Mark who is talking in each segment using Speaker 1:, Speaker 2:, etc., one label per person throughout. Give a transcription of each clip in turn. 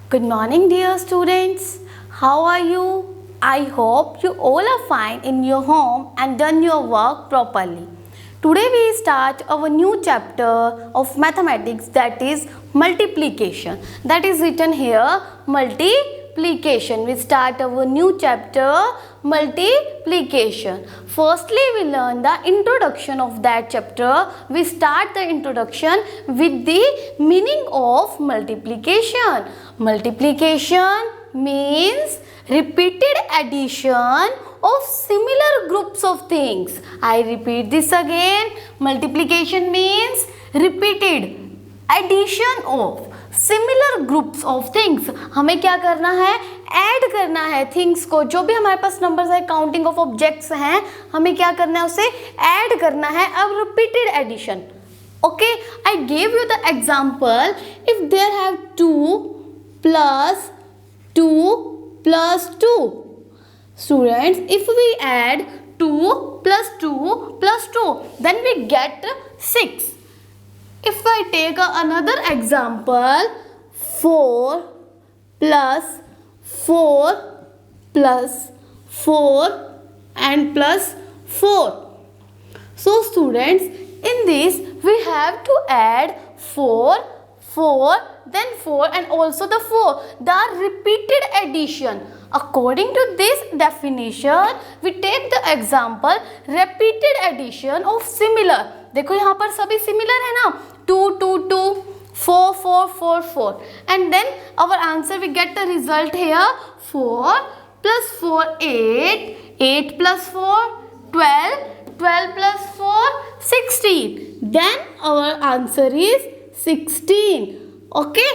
Speaker 1: Good morning, dear students. How are you? I hope you all are fine in your home and done your work properly. Today we start our new chapter of mathematics, that is multiplication. That is written here, multiplication. We start our new chapter, multiplication. Firstly, we learn the introduction of that chapter. We start the introduction with the meaning of multiplication. Multiplication means repeated addition of similar groups of things. I repeat this again. Multiplication means repeated addition of similar groups of things. हमें क्या करना है? Add करना है things को. जो भी हमारे पास नंबर्स है, काउंटिंग ऑफ ऑब्जेक्ट्स हैं, हमें क्या करना है? उसे ऐड करना है. अब repeated addition. Okay, I give you the example. If there have 2 plus 2 plus 2. Students, if we add 2 plus 2 plus 2, then we get 6. If I take another example, 4 plus 4 plus 4 and plus 4. So students, in this we have to add 4, 4, then 4 and also the 4. The repeated addition. According to this definition, we take the example repeated addition of similar. देखो यहाँ पर सभी similar है ना. 2, 2, 2, 4, 4, 4, 4. And then our answer, we get the result here. 4 plus 4, 8. 8 plus 4, 12. 12 plus 4, 16. Then our answer is 16. Okay.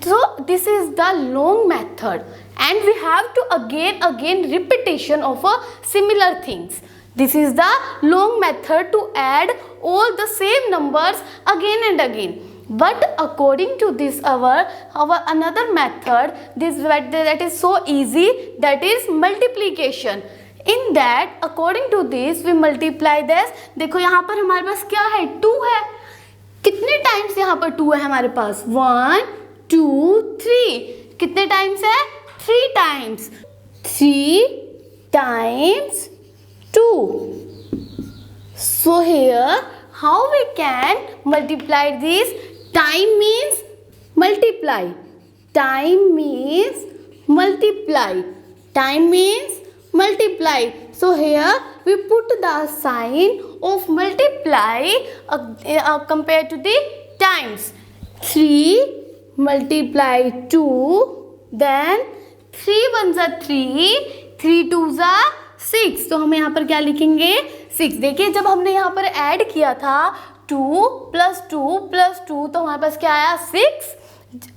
Speaker 1: So this is the long method. And we have to again repetition of a similar things. This is the long method to add all the same numbers again and again. But according to this our another method, that is so easy, that is multiplication. In that, according to this, we multiply this. देखो यहाँ पर हमारे पास क्या है? 2 है. कितने times यहाँ पर 2 है हमारे पास? 1, 2, 3. कितने टाइम्स है? 3 times. 3 times 2. So here, how we can multiply this? Time means multiply. Time means multiply. Time means multiply. So here we put the sign of multiply compared to the times. 3 multiply 2, then 3 ones are 3, 3 twos are 6. तो हम यहाँ पर क्या लिखेंगे? 6. देखिए जब हमने यहाँ पर ऐड किया था 2 plus 2 plus 2, तो हमारे पास क्या आया? 6.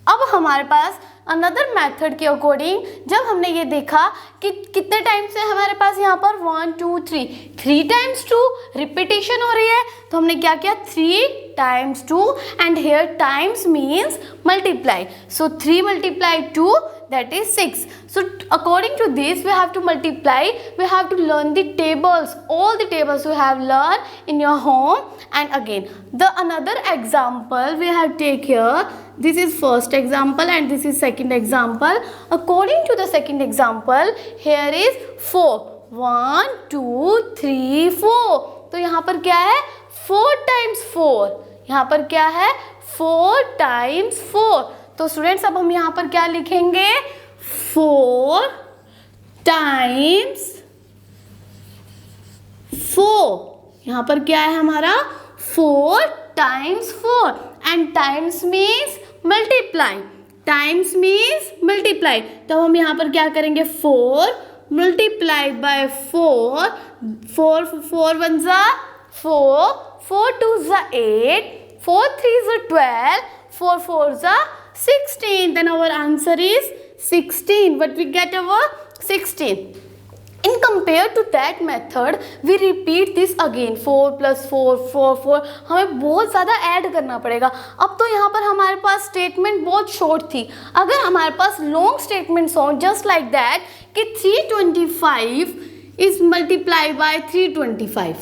Speaker 1: अब हमारे पास अनदर मेथड के अकॉर्डिंग जब हमने ये देखा कि कितने टाइम्स है हमारे पास यहाँ पर 1, 2, 3, 3 times 2 रिपीटेशन हो रही है, तो हमने क्या किया? 3 times 2 and here times means multiply. So 3 multiply 2, that is 6. So according to this we have to multiply, we have to learn the tables, all the tables you have learned in your home. And again the another example we have take here. This is first example and this is second example. According to the second example, here is 4. 1, 2, 3, 4. तो यहाँ पर क्या है? 4 times 4. यहाँ पर क्या है? 4 times 4. तो स्टूडेंट्स अब हम यहाँ पर क्या लिखेंगे? 4 times 4. यहाँ पर क्या है हमारा? 4 times 4. And times means multiply. Times means multiply. तो हम यहाँ पर क्या करेंगे? 4 multiply by 4. 4 ones are 4. 4 twos are 8. 4 threes are 12. 4 fours are 16. Then our answer is 16. But we get our 16. In compared to that method, we repeat this again. 4 plus 4, 4, 4. हमें बहुत ज़्यादा add करना पड़ेगा. अब तो यहाँ पर हमारे पास स्टेटमेंट बहुत शॉर्ट थी. अगर हमारे पास लॉन्ग स्टेटमेंट्स हों जस्ट लाइक दैट कि 325 is multiplied by 325.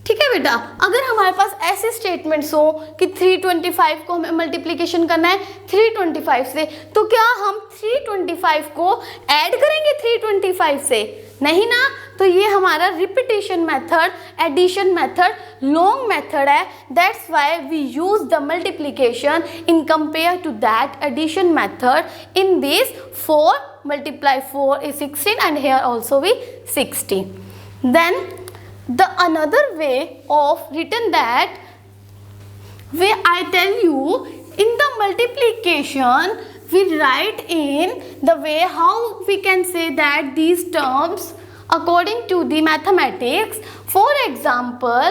Speaker 1: ठीक है बेटा, अगर हमारे पास ऐसे स्टेटमेंट्स हो कि 325 को हमें मल्टीप्लिकेशन करना है 325 से, तो क्या हम 325 को ऐड करेंगे 325 से? नहीं ना, तो ये हमारा repetition method, addition method, long method है. That's why we use the multiplication in compare to that addition method in this. 4 multiply 4 is 16 and here also we 16. Then the another way of written that way I tell you, in the multiplication we write in the way how we can say that these terms according to the mathematics. For example,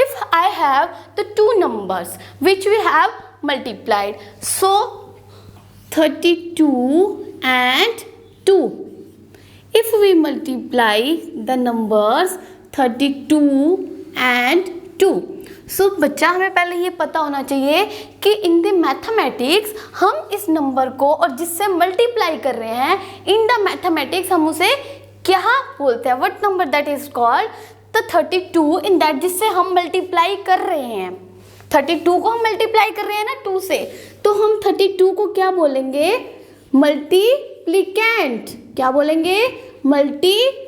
Speaker 1: if I have the two numbers which we have multiplied, so 32 and 2. If we multiply the numbers 32 and 2, सो बच्चा हमें पहले ये पता होना चाहिए कि in the mathematics हम इस नंबर को और जिससे मल्टीप्लाई कर रहे हैं, इन द मैथमेटिक्स हम उसे क्या बोलते हैं, what number that is called the 32 in that, जिससे हम मल्टीप्लाई कर रहे हैं. 32 को हम मल्टीप्लाई कर रहे हैं ना 2 से, तो हम 32 को क्या बोलेंगे, मल्टीप्लिकेंट. क्या बोलेंगे, मल्टीप्लिकेंट.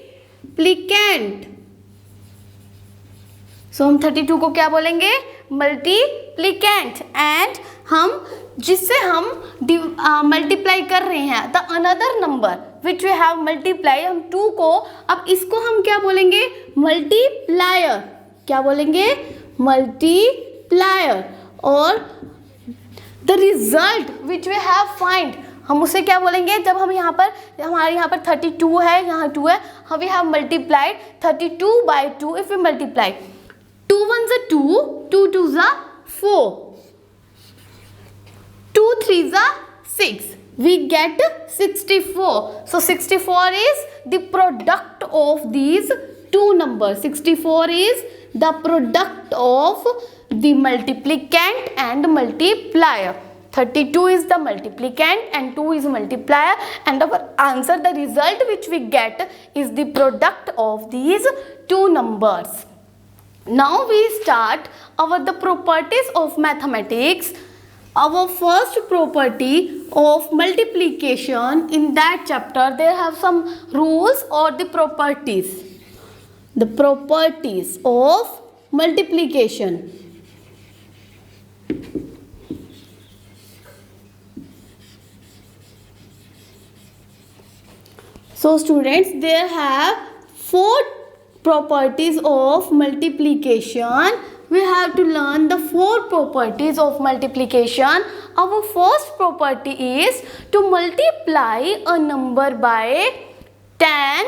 Speaker 1: सो हम 32 को क्या बोलेंगे, मल्टीप्लिकेंट. एंड हम जिससे हम मल्टीप्लाई कर रहे हैं the another number which we have multiply, हम 2 को, अब इसको हम क्या बोलेंगे, मल्टीप्लायर. क्या बोलेंगे, मल्टीप्लायर. और the result which we have find, हम उसे क्या बोलेंगे, जब हम यहाँ पर, हमारे यहाँ पर 32 है, यहाँ 2 है, हम we have multiplied 32 by 2. If we multiply 2 1 is 2, 2 2 is 4, 2 3 is 6, we get 64. So 64 is the product of these two numbers. 64 is the product of the multiplicand and multiplier. 32 is the multiplicand and 2 is multiplier, and our answer, the result which we get is the product of these two numbers. Now we start the properties of mathematics. Our first property of multiplication, in that chapter there have some rules or the properties. The properties of multiplication. So students, there have 4 properties of multiplication. We have to learn the 4 properties of multiplication. Our first property is to multiply a number by 10,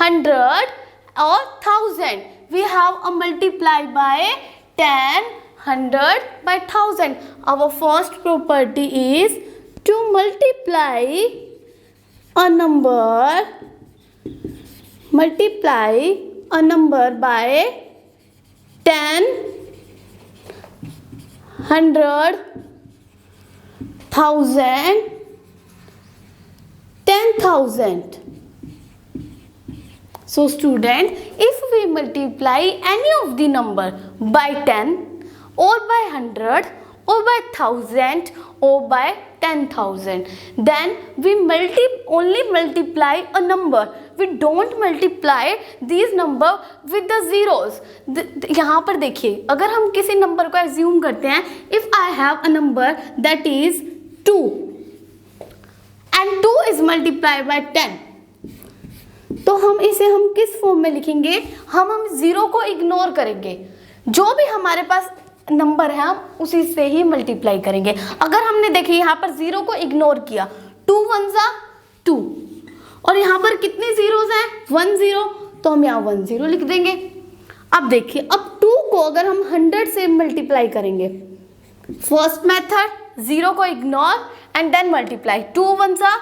Speaker 1: 100 or 1000. We have a multiply by 10, 100 by 1000. Our first property is to multiply a number by 10, 100, 1000, 10,000. So student, if we multiply any of the number by 10 or by 100 or by 1000 or by 10,000, then we only multiply a number. We don't multiply these number with the zeros. यहाँ पर देखिए, अगर हम किसी number को assume करते हैं, if I have a number that is 2 and 2 is multiplied by 10, तो हम इसे किस फॉर्म में लिखेंगे, हम जीरो को इग्नोर करेंगे. जो भी हमारे पास नंबर है हम उसी से ही मल्टीप्लाई करेंगे. अगर हमने देखिए यहाँ पर जीरो को इग्नोर किया, 2 1 जा 2, और यहाँ पर कितने जीरोज हैं, 1 0, तो हम यहाँ 1 0 लिख देंगे. अब देखिए, अब 2 को अगर हम 100 से मल्टीप्लाई करेंगे, फर्स्ट मेथड, जीरो को इग्नोर एंड देन मल्टीप्लाई. 2 1 जा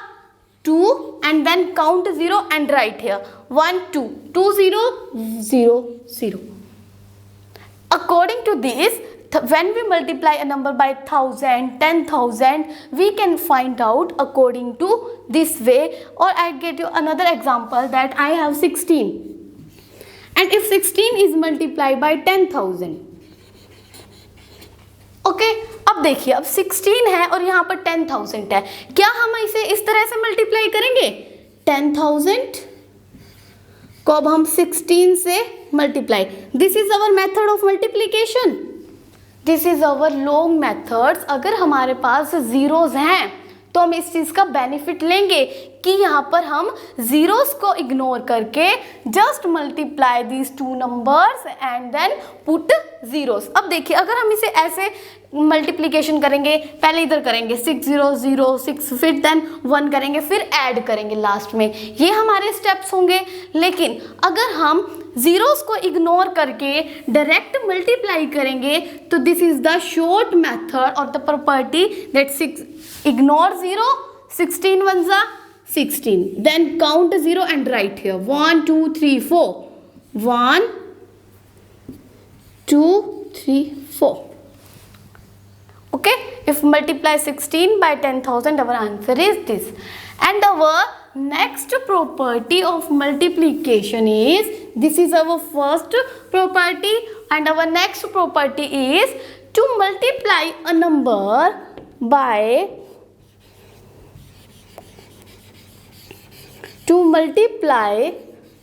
Speaker 1: 2 and then count 0 and write here 1 2 2 0 0 0. According to this, when we multiply a number by 1000, 10,000, we can find out according to this way. Or I get you another example that I have 16 and if 16 is multiplied by 10,000. Okay अब देखिए, अब 16 है और यहाँ पर 10,000 है, क्या हम इसे इस तरह से मल्टीप्लाई करेंगे? 10,000 को अब हम 16 से multiply, this is our method of multiplication, this is our long methods. अगर हमारे पास जीरोस हैं तो हम इस चीज़ का बेनिफिट लेंगे कि यहाँ पर हम जीरोस को इग्नोर करके just multiply these two numbers and then put zeros. अब देखिए, अगर हम इसे ऐसे मल्टीप्लिकेशन करेंगे, पहले इधर करेंगे 6 0 0 6, फिर देन 1 करेंगे, फिर ऐड करेंगे लास्ट में, ये हमारे स्टेप्स होंगे। लेकिन अगर हम जीरोस को इग्नोर करके डायरेक्ट मल्टीप्लाई करेंगे तो this is the short method और the property that 6 ignore 0, 16 ones are 16, then count 0 and write here 1 2 3 4, 1 2 3 4. Okay, if multiply 16 by 10,000, our answer is this. And our next property of multiplication is, this is our first property, and our next property is to multiply a number by to multiply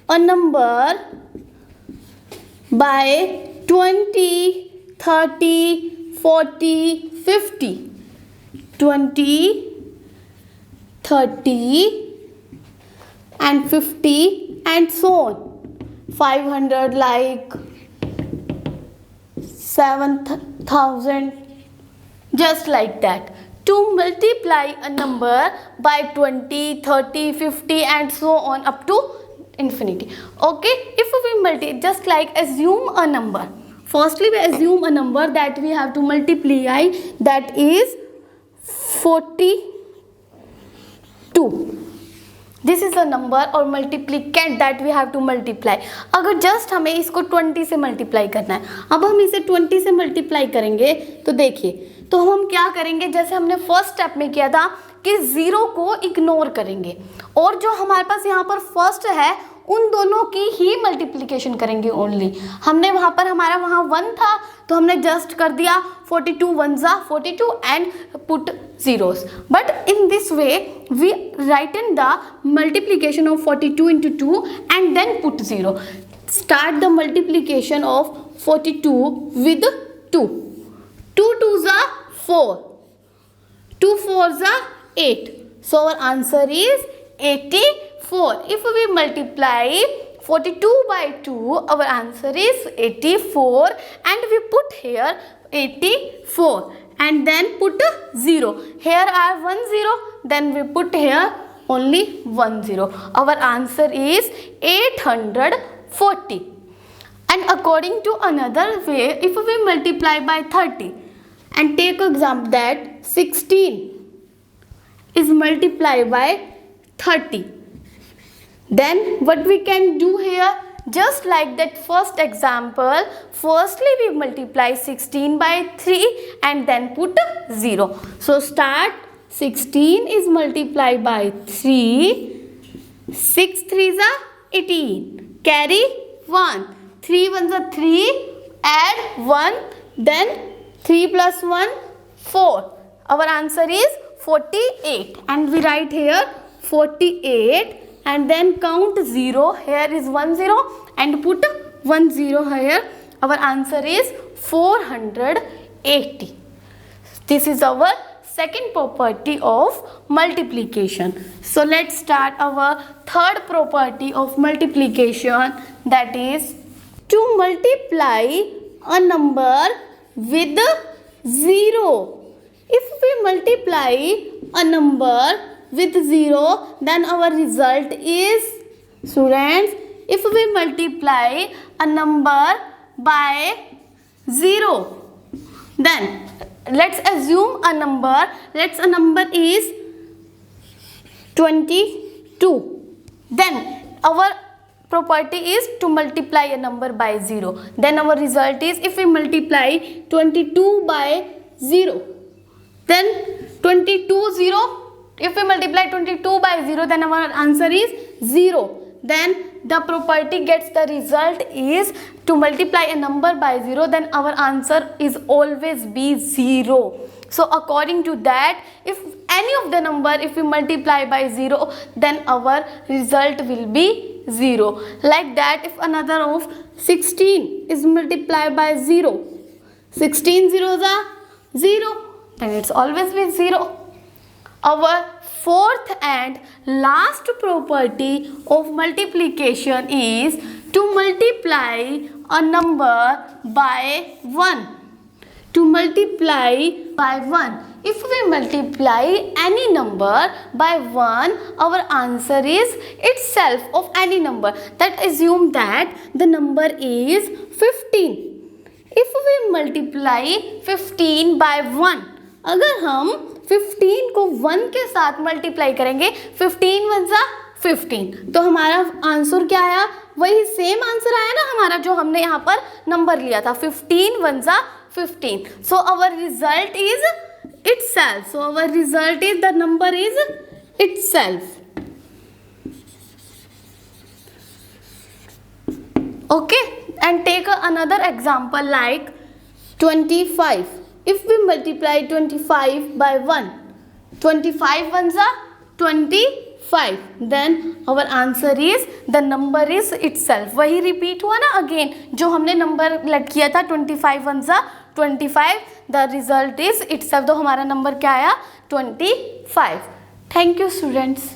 Speaker 1: a number by 20, 30, 40, 50. 20, 30 and 50 and so on. 500 like 7,000, just like that. To multiply a number by 20, 30, 50 and so on up to infinity. Okay, if we multiply, just like assume a number. Firstly, we assume a number that we have to multiply, that is 42. This is a number or multiplicand that we have to multiply. अगर just हमें इसको 20 से multiply करना है, अब हम इसे 20 से multiply करेंगे तो देखिए, तो हम क्या करेंगे, जैसे हमने फर्स्ट स्टेप में किया था कि जीरो को इग्नोर करेंगे और जो हमारे पास यहाँ पर फर्स्ट है उन दोनों की ही मल्टीप्लिकेशन करेंगे ओनली। हमने वहाँ पर हमारा वहाँ 1 था तो हमने जस्ट कर दिया 42 1s are 42 and put zeros. But in this way we written the multiplication of 42 into 2 and then put 0. Start the multiplication of 42 with 2. 2 2s are 4. 2 4s are 8. So our answer is 84. If we multiply 42 by 2, our answer is 84 and we put here 84 and then put 0. Here are 1 0, then we put here only 1 0. Our answer is 840. And according to another way, if we multiply by 30 and take example that 16 is multiplied by 30, then what we can do here, just like that first example, firstly we multiply 16 by 3 and then put 0. So start 16 is multiplied by 3, 6 3s are 18, carry 1, 3 1s are 3, add 1, then 3 plus 1 4. Our answer is 48 and we write here 48 and then count 0. Here is 1 0 and put 1 0 here. Our answer is 480. This is our second property of multiplication. So let's start our third property of multiplication, that is to multiply a number with 0. If we multiply a number with 0, then our result is, students, if we multiply a number by 0, then let's assume a number, a number is 22. Then our property is to multiply a number by 0. Then our result is, if we multiply 22 by 0, then 22 0. If we multiply 22 by 0, then our answer is 0. Then the property gets the result is to multiply a number by 0, then our answer is always be 0. So according to that, if any of the number if we multiply by 0, then our result will be 0. Like that, if another of 16 is multiplied by 0, 16 zeros are 0, then it's always be 0. Our fourth and last property of multiplication is to multiply a number by 1. To multiply by 1. If we multiply any number by 1, our answer is itself of any number. That assume that the number is 15. If we multiply 15 by 1, अगर हम 15 को 1 के साथ multiply करेंगे, 15 1 जा 15, तो हमारा answer क्या आया? वही सेम आंसर आया ना हमारा जो हमने यहाँ पर नंबर लिया था, 15 1 जा 15. So our result is itself. So our result is the number is itself. Okay, and take another example like 25. If we multiply 25 by 1, 25 1s are 25, then our answer is the number is itself. वही repeat हुआ ना again, जो हमने number लट किया था 25 1s are 25, the result is itself. तो हमारा number क्या आया? 25. Thank you students.